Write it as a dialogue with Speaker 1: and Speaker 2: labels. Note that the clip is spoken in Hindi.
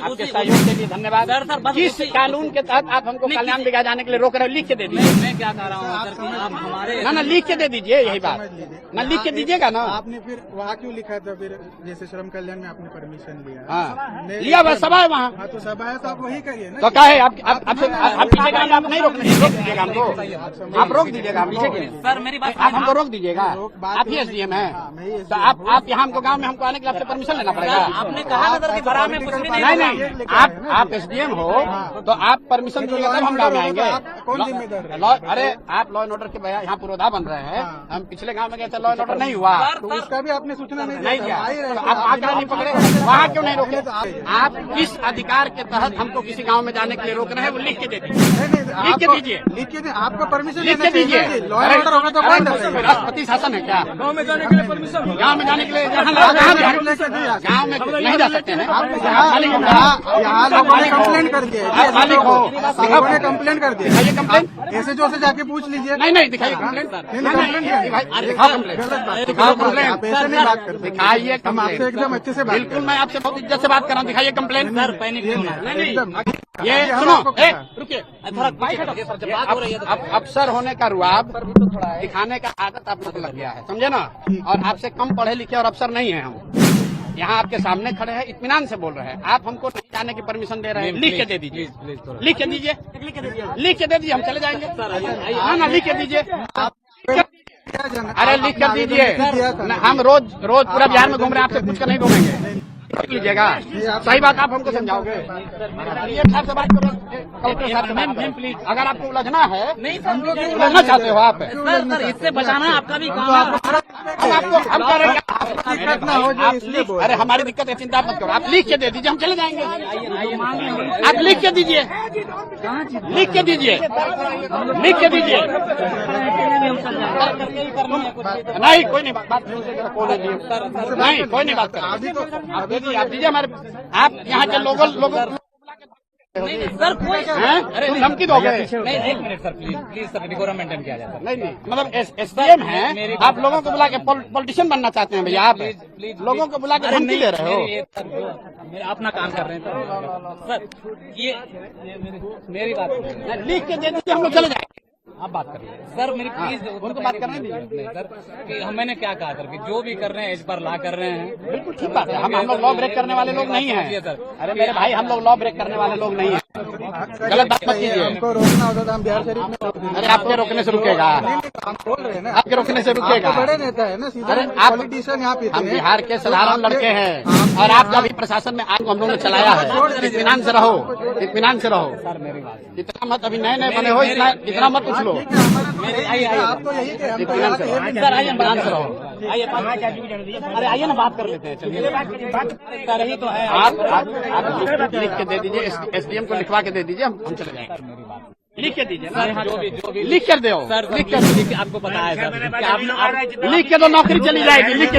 Speaker 1: आपके सहयोग के लिए धन्यवाद। किस कानून के तहत आप हमको कल्याण बिगाड़ जाने के लिए रोक रहे हो? लिख के दे दीजिए।
Speaker 2: मैं क्या कह रहा हूँ सर कि आप हमारे
Speaker 1: ना लिख के दे दीजिए, यही बात ना लिख के दीजिएगा ना।
Speaker 3: आपने फिर वहाँ क्यों लिखा था? फिर जैसे श्रम कल्याण में आपने परमिशन लिया,
Speaker 1: हाँ लिया हुआ सभा है वहाँ।
Speaker 3: हाँ तो सभा है तो आप वही करिए ना।
Speaker 1: तो क्या है आप पीछे का आप नहीं रोक दीजिएगा हमको, आप रोक दीजिएगा हमको।
Speaker 2: सर मेरी बात
Speaker 1: आप हमको रोक दीजिएगा। आप ही एसडीएम है तो आप यहाँ हमको गाँव में हमको आने के लिए आपसे परमिशन लेना पड़ेगा।
Speaker 2: आपने कहा ना सर कि बड़ा में कुछ भी
Speaker 1: नहीं आप एसडीएम हो तो आप परमिशन दीजिएगा तब हम गाँव में आएंगे।
Speaker 3: कौन जिम्मेदार है?
Speaker 1: अरे आप लॉ एंड ऑर्डर के यहाँ पुरोधा बन रहे हैं। हम पिछले गांव में गए थे, लॉ एंड ऑर्डर नहीं हुआ
Speaker 3: तो उसका भी आपने सूचना
Speaker 1: नहीं दिया। आप आगे नहीं पकड़े, वहाँ क्यों नहीं रोके? आप किस अधिकार के तहत हमको किसी गांव में जाने के लिए रोक रहे हैं वो लिख के दे दीजिए। लिख के दीजिए,
Speaker 3: लिख के आपका परमिशन
Speaker 1: लिख के दीजिए।
Speaker 3: लॉ एंड ऑर्डर होगा तो कौन दे?
Speaker 1: राष्ट्रपति शासन है क्या?
Speaker 3: गाँव में जाने के लिए परमिशन,
Speaker 1: गाँव में जाने के लिए गाँव में नहीं जा सकते हैं।
Speaker 3: यहाँ लोगों ने कंप्लेन कर दिया,
Speaker 1: मालिक हो,
Speaker 3: लोगों ने कंप्लेन कर दिया।
Speaker 1: दिखाइए कंप्लेन।
Speaker 3: ऐसे जो से जाके पूछ लीजिए।
Speaker 1: नहीं दिखाइए कंप्लेन। दिखाओ कंप्लेन, दिखाओ कंप्लेन।
Speaker 3: आप ऐसे नहीं बात करते।
Speaker 1: दिखाइए
Speaker 3: हम आपसे एकदम अच्छे से बात
Speaker 1: बिल्कुल, मैं आपसे बहुत इज्जत से बात कर रहा हूँ। दिखाइए कंप्लेन।
Speaker 2: सर पैनिक नहीं
Speaker 3: एकदम
Speaker 1: ये सुनो, रुकिए। अब अफसर होने का रुआब दिखाने का आदत आप लोग लग गया है, समझे ना। और आपसे कम पढ़े लिखे और अफसर नहीं है हम। यहाँ आपके सामने खड़े हैं, इत्मीनान से बोल रहे हैं। आप हमको नहीं जाने की परमिशन दे रहे हैं। लिख के दे दीजिए, लिख के दीजिए, लिख के दे दीजिए, हम चले जाएंगे। हाँ ना, लिख के दीजिए। अरे लिख कर दीजिए। हम रोज पूरा बिहार में घूम रहे हैं, आपसे पूछ कर नहीं घूमेंगे। लिख लीजिएगा। सही बात आप हमको समझाओगे। साहब से बात करो, कलेक्टर साहब से बात प्लीज। अगर आपको उलझना है,
Speaker 2: नहीं
Speaker 1: उलझना चाहते हो आप,
Speaker 2: सर इससे बचाना आपका भी काम है।
Speaker 1: आपको हम करेंगे।
Speaker 3: दिक्कत ना हो जाए इसलिए बोल।
Speaker 1: अरे हमारी दिक्कत है, चिंता मत करो। आप लिख के दे दीजिए, हम चले जाएंगे। आप लिख के दीजिए, लिख के दीजिए, लिख के दीजिए। नहीं कोई नहीं बात नहीं, कोई नहीं बात कर। आप दे दीजिए, आप दीजिए हमारे। आप यहाँ के लोगों
Speaker 2: सर कोई
Speaker 1: अरे धमकी दोगे?
Speaker 2: नहीं, एक minute sir, please sir, decorum maintain किया जाए।
Speaker 1: नहीं मतलब एसडीएम है, आप लोगों को बुला के पॉलिटिशियन बनना चाहते हैं भैया? आप लोगों को बुला के धमकी दे रहे हो।
Speaker 2: मेरा अपना काम कर रहे हैं सर। ये मेरी बात
Speaker 1: लिख के दे दीजिए, हम लोग चले जाएंगे।
Speaker 2: आप बात करिए सर, मेरी प्लीज
Speaker 1: उनको बात करने दीजिए
Speaker 2: सर कि मैंने क्या कहा सर कि जो भी कर रहे हैं इस पर ला कर रहे हैं।
Speaker 1: बिल्कुल ठीक बात है। हम लोग लॉ ब्रेक करने वाले लोग नहीं हैं सर। अरे मेरे भाई, हम लोग लॉ ब्रेक करने वाले लोग नहीं हैं। गलत बात मत कीजिए।
Speaker 3: हमको रोकना होता था, हम बिहार शरीफ में रोक देंगे।
Speaker 1: अरे आपके रोकने से रुकेगा?
Speaker 3: हम बोल रहे हैं ना,
Speaker 1: आपके रोकने से रुकेगा?
Speaker 3: बड़े नेता है ना,
Speaker 1: अरे आप
Speaker 3: पॉलिटिशियन यहाँ पे
Speaker 1: हम बिहार के साधारण लड़के हैं और आप जब प्रशासन में आज हम लोगों ने चलाया है। इत्मीनान से रहो, इत्मीनान से रहो सर। मेरी बात इतना मत, अभी नए बने हो, इतना मत पूछ लो।
Speaker 3: आप तो यही थे, हम तो यहाँ थे।
Speaker 1: सर आइए, इत्मीनान से रहो। आइए, अरे आइए ना, बात कर लेते हैं। चलिए, बात कर रही तो है। आप लिख के दे दीजिए, एसडीएम को लिखवा के दे दीजिए, हम चले जाएंगे। लिख के दीजिए ना, जो भी लिख कर दो सर। लिख कर, आपको पता है सर, लिख के दो, नौकरी चली जाएगी। लिख के